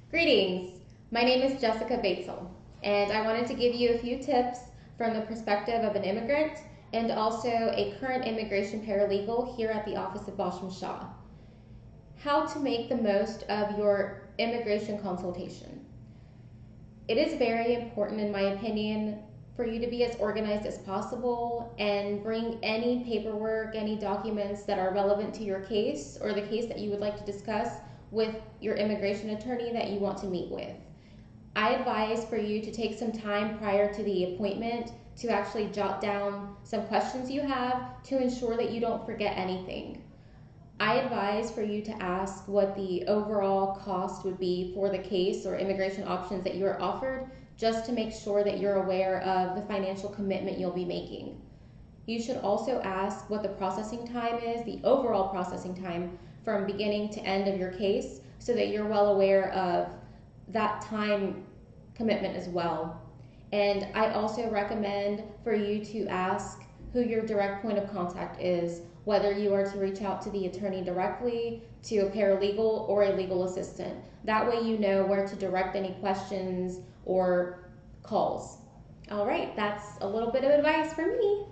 Greetings. My name is Jessica Batesel, and I wanted to give you a few tips from the perspective of an immigrant and also a current immigration paralegal here at the office of Bosham Shaw. How to make the most of your immigration consultation. It is very important, in my opinion, for you to be as organized as possible and bring any paperwork, any documents that are relevant to your case or the case that you would like to discuss with your immigration attorney that you want to meet with. I advise for you to take some time prior to the appointment to actually jot down some questions you have to ensure that you don't forget anything. I advise for you to ask what the overall cost would be for the case or immigration options that you are offered, just to make sure that you're aware of the financial commitment you'll be making. You should also ask what the processing time is, the overall processing time from beginning to end of your case, so that you're well aware of that time commitment as well. And I also recommend for you to ask who your direct point of contact is, whether you are to reach out to the attorney directly, to a paralegal, or a legal assistant. That way you know where to direct any questions or calls. All right, that's a little bit of advice from me.